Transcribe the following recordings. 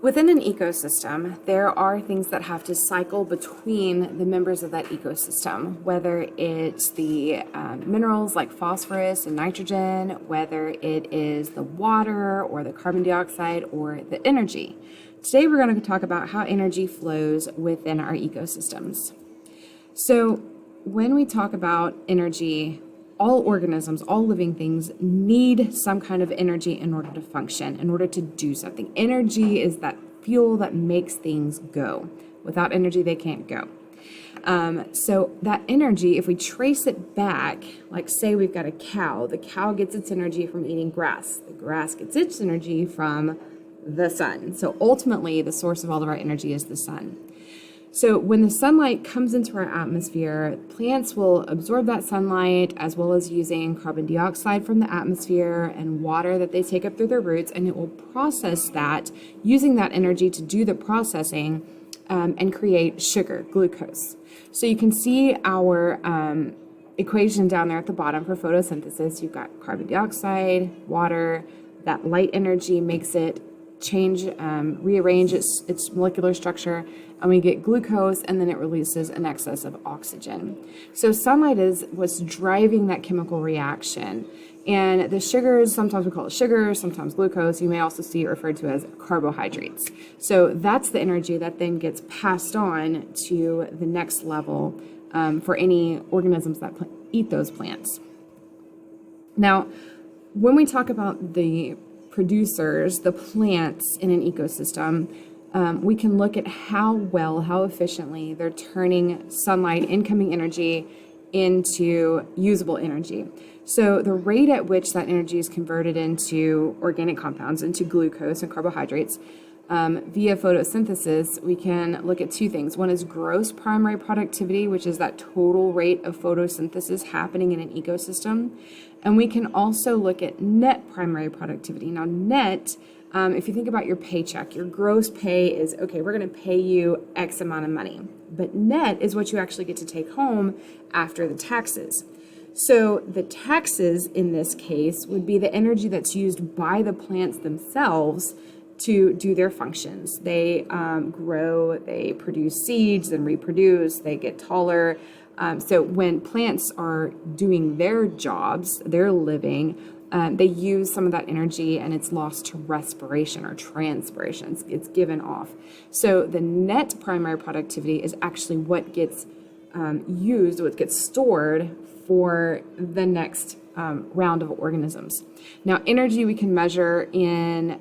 Within an ecosystem, there are things that have to cycle between the members of that ecosystem, whether it's the minerals like phosphorus and nitrogen, whether it is the water or the carbon dioxide or the energy. Today, we're going to talk about how energy flows within our ecosystems. So when we talk about energy, all organisms, all living things need some kind of energy in order to function, in order to do something. Energy is that fuel that makes things go. Without energy, they can't go. So that energy, if we trace it back, like say we've got a cow, the cow gets its energy from eating grass. The grass gets its energy from the sun. So ultimately, the source of all of our energy is the sun. So when the sunlight comes into our atmosphere, plants will absorb that sunlight as well as using carbon dioxide from the atmosphere and water that they take up through their roots, and it will process that, using that energy to do the processing and create sugar, glucose. So you can see our equation down there at the bottom for photosynthesis. You've got carbon dioxide, water, that light energy makes it change, rearrange its molecular structure, and we get glucose, and then it releases an excess of oxygen. So sunlight is what's driving that chemical reaction. And the sugars, sometimes we call it sugar, sometimes glucose. You may also see it referred to as carbohydrates. So that's the energy that then gets passed on to the next level for any organisms that eat those plants. Now, when we talk about the producers, the plants in an ecosystem, we can look at how efficiently they're turning sunlight, incoming energy, into usable energy. So the rate at which that energy is converted into organic compounds, into glucose and carbohydrates, via photosynthesis, we can look at two things. One is gross primary productivity, which is that total rate of photosynthesis happening in an ecosystem. And we can also look at net primary productivity. Now, net, if you think about your paycheck, your gross pay is, okay, we're going to pay you X amount of money. But net is what you actually get to take home after the taxes. So the taxes in this case would be the energy that's used by the plants themselves to do their functions. They grow, they produce seeds and reproduce, they get taller. So when plants are doing their jobs, they're living, they use some of that energy and it's lost to respiration or transpiration. It's given off. So the net primary productivity is actually what gets used, what gets stored for the next round of organisms. Now, energy we can measure in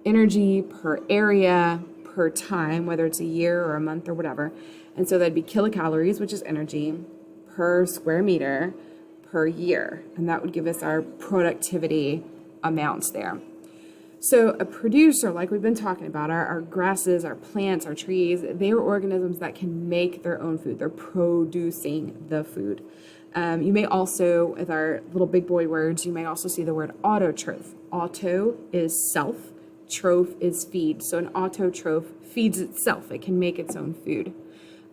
energy per area, per time, whether it's a year or a month or whatever. And so that'd be kilocalories, which is energy, per square meter per year. And that would give us our productivity amounts there. So a producer, like we've been talking about, our grasses, our plants, our trees, they are organisms that can make their own food. They're producing the food. You may also, with our little big boy words, you may also see the word autotroph. Auto is self, troph is feed. So an autotroph feeds itself. It can make its own food.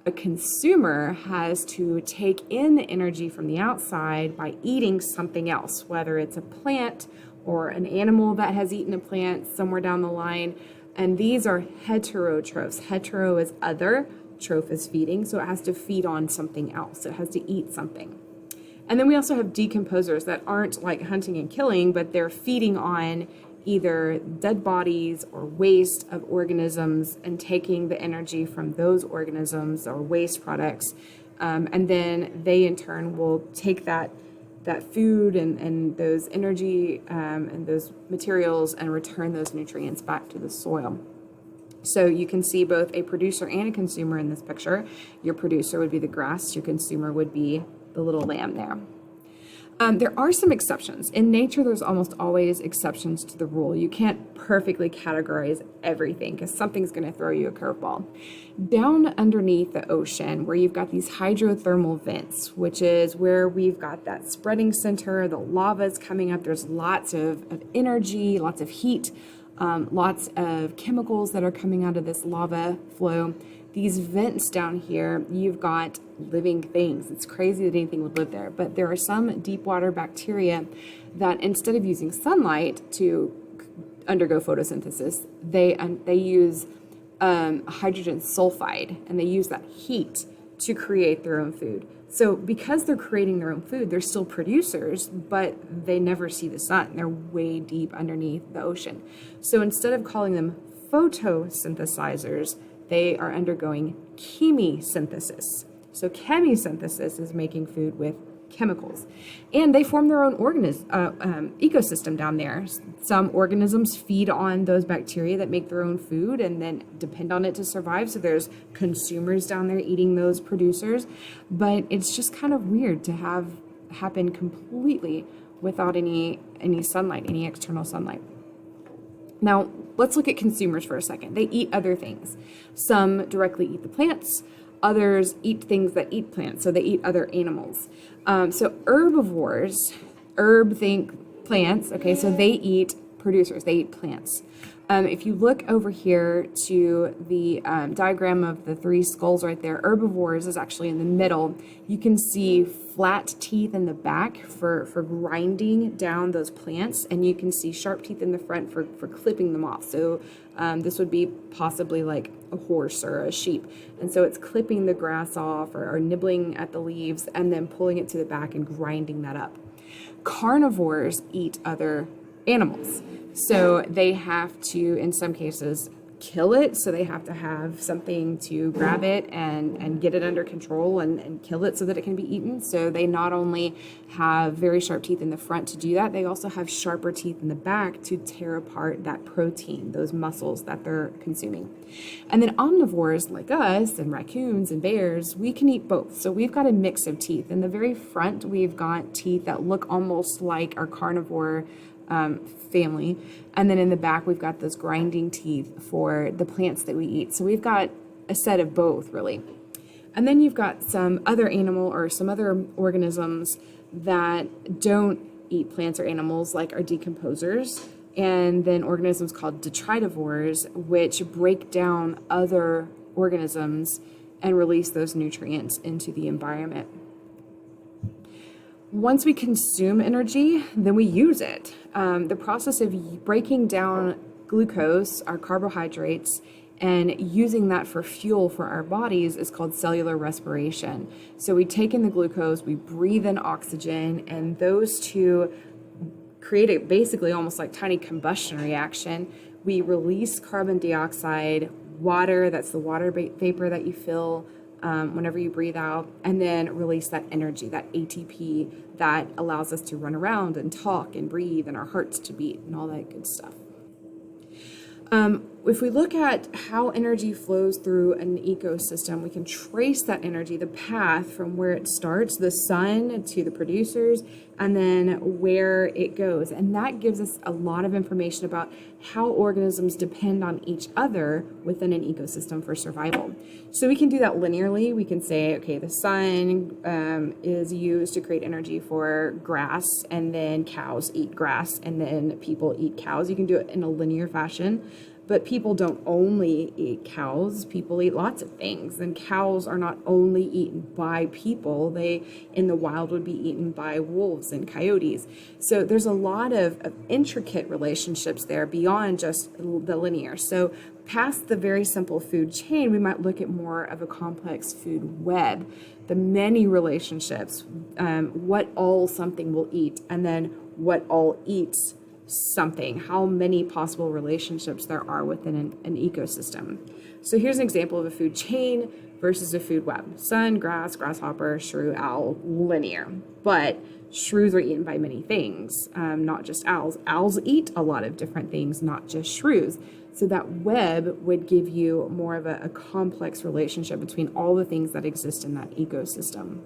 A consumer has to take in the energy from the outside by eating something else, whether it's a plant or an animal that has eaten a plant somewhere down the line. And these are heterotrophs. Hetero is other, troph is feeding, so it has to feed on something else. It has to eat something. And then we also have decomposers that aren't like hunting and killing, but they're feeding on either dead bodies or waste of organisms and taking the energy from those organisms or waste products. And then they in turn will take that food and those energy and those materials and return those nutrients back to the soil. So you can see both a producer and a consumer in this picture. Your producer would be the grass, your consumer would be the little lamb there. There are some exceptions. In nature, there's almost always exceptions to the rule. You can't perfectly categorize everything because something's going to throw you a curveball. Down underneath the ocean, where you've got these hydrothermal vents, which is where we've got that spreading center, the lava's coming up, there's lots of energy, lots of heat, lots of chemicals that are coming out of this lava flow. These vents down here, you've got living things. It's crazy that anything would live there, but there are some deep water bacteria that instead of using sunlight to undergo photosynthesis. They use hydrogen sulfide, and they use that heat to create their own food. So because they're creating their own food, they're still producers, but they never see the sun. They're way deep underneath the ocean. So instead of calling them photosynthesizers, they are undergoing chemisynthesis. So chemisynthesis is making food with chemicals, and they form their own ecosystem down there. Some organisms feed on those bacteria that make their own food and then depend on it to survive. So there's consumers down there eating those producers, but it's just kind of weird to have happen completely without any sunlight, any external sunlight. Now, let's look at consumers for a second. They eat other things. Some directly eat the plants. Others eat things that eat plants, so they eat other animals. So herbivores, think plants, okay, so they eat producers, they eat plants. If you look over here to the diagram of the three skulls right there, herbivores is actually in the middle. You can see flat teeth in the back for grinding down those plants, and you can see sharp teeth in the front for clipping them off. So this would be possibly like a horse or a sheep. And so it's clipping the grass off or nibbling at the leaves and then pulling it to the back and grinding that up. Carnivores eat other animals. So they have to, in some cases, kill it. So they have to have something to grab it and get it under control and kill it so that it can be eaten. So they not only have very sharp teeth in the front to do that, they also have sharper teeth in the back to tear apart that protein, those muscles that they're consuming. And then omnivores like us and raccoons and bears, we can eat both. So we've got a mix of teeth. In the very front, we've got teeth that look almost like our carnivore family, and then in the back we've got those grinding teeth for the plants that we eat. So we've got a set of both, really. And then you've got some other animal or some other organisms that don't eat plants or animals, like our decomposers, and then organisms called detritivores, which break down other organisms and release those nutrients into the environment. Once we consume energy, then we use it. The process of breaking down glucose, our carbohydrates, and using that for fuel for our bodies is called cellular respiration. So we take in the glucose, we breathe in oxygen, and those two create a basically almost like tiny combustion reaction. We release carbon dioxide, water, that's the water vapor that you feel whenever you breathe out, and then release that energy, that ATP that allows us to run around and talk and breathe and our hearts to beat and all that good stuff. If we look at how energy flows through an ecosystem, we can trace that energy, the path from where it starts, the sun to the producers, and then where it goes. And that gives us a lot of information about how organisms depend on each other within an ecosystem for survival. So we can do that linearly. We can say, okay, the sun is used to create energy for grass, and then cows eat grass, and then people eat cows. You can do it in a linear fashion. But people don't only eat cows, people eat lots of things. And cows are not only eaten by people, they in the wild would be eaten by wolves and coyotes. So there's a lot of intricate relationships there beyond just the linear. So past the very simple food chain, we might look at more of a complex food web, the many relationships, what all something will eat, and then what all eats something, how many possible relationships there are within an ecosystem. So here's an example of a food chain versus a food web. Sun, grass, grasshopper, shrew, owl, linear. But shrews are eaten by many things, not just owls. Owls eat a lot of different things, not just shrews. So that web would give you more of a complex relationship between all the things that exist in that ecosystem.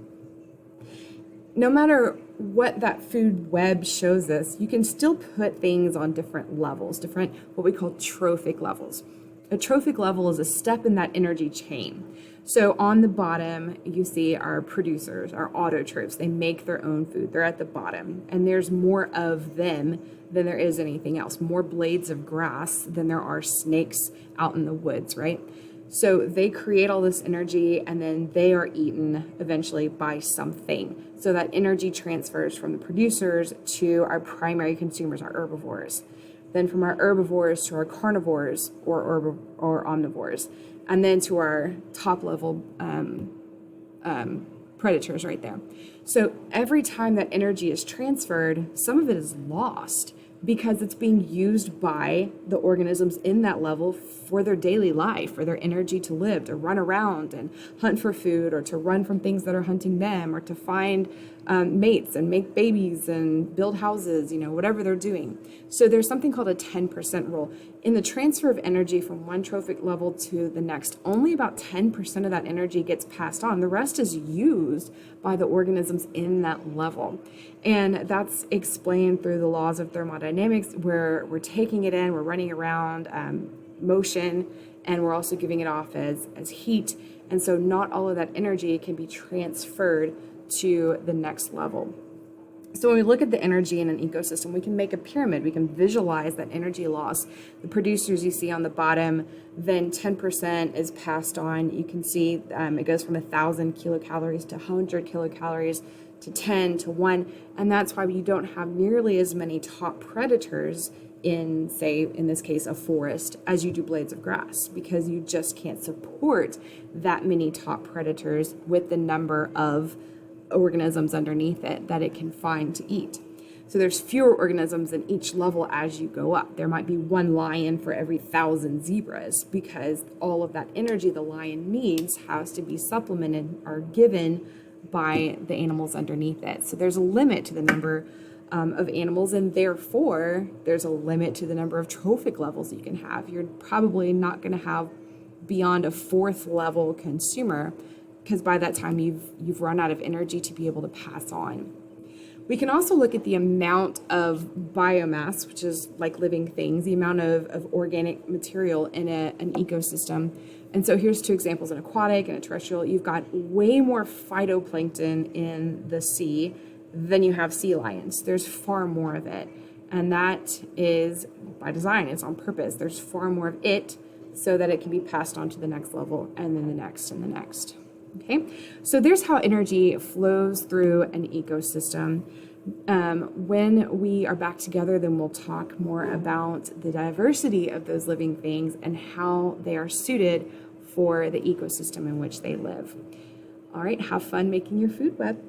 No matter what that food web shows us, you can still put things on different levels, different what we call trophic levels. A trophic level is a step in that energy chain. So on the bottom, you see our producers, our autotrophs. They make their own food. They're at the bottom, and there's more of them than there is anything else. More blades of grass than there are snakes out in the woods, right? So they create all this energy, and then they are eaten eventually by something. So that energy transfers from the producers to our primary consumers, our herbivores. then from our herbivores to our carnivores or omnivores, and then to our top level predators right there. So every time that energy is transferred, some of it is lost because it's being used by the organisms in that level for their daily life, for their energy to live, to run around and hunt for food, or to run from things that are hunting them, or to find mates and make babies and build houses, whatever they're doing. So there's something called a 10% rule. In the transfer of energy from one trophic level to the next, only about 10% of that energy gets passed on. The rest is used by the organisms in that level. And that's explained through the laws of thermodynamics, where we're taking it in, we're running around, motion, and we're also giving it off as heat. And so not all of that energy can be transferred to the next level. So when we look at the energy in an ecosystem, we can make a pyramid. We can visualize that energy loss. The producers you see on the bottom, then 10% is passed on. You can see it goes from 1,000 kilocalories to 100 kilocalories to 10 to 1. And that's why you don't have nearly as many top predators in, say, in this case, a forest as you do blades of grass, because you just can't support that many top predators with the number of organisms underneath it that it can find to eat. So there's fewer organisms in each level as you go up. There might be one lion for every 1,000 zebras, because all of that energy the lion needs has to be supplemented or given by the animals underneath it. So there's a limit to the number of animals, and therefore there's a limit to the number of trophic levels you can have. You're probably not going to have beyond a 4th level consumer, because by that time you've run out of energy to be able to pass on. We can also look at the amount of biomass, which is like living things, the amount of organic material in an ecosystem. And so here's 2 examples, an aquatic and a terrestrial. You've got way more phytoplankton in the sea than you have sea lions. There's far more of it. And that is by design, it's on purpose. There's far more of it so that it can be passed on to the next level, and then the next and the next. Okay, so there's how energy flows through an ecosystem. When we are back together, then we'll talk more about the diversity of those living things and how they are suited for the ecosystem in which they live. All right, have fun making your food web.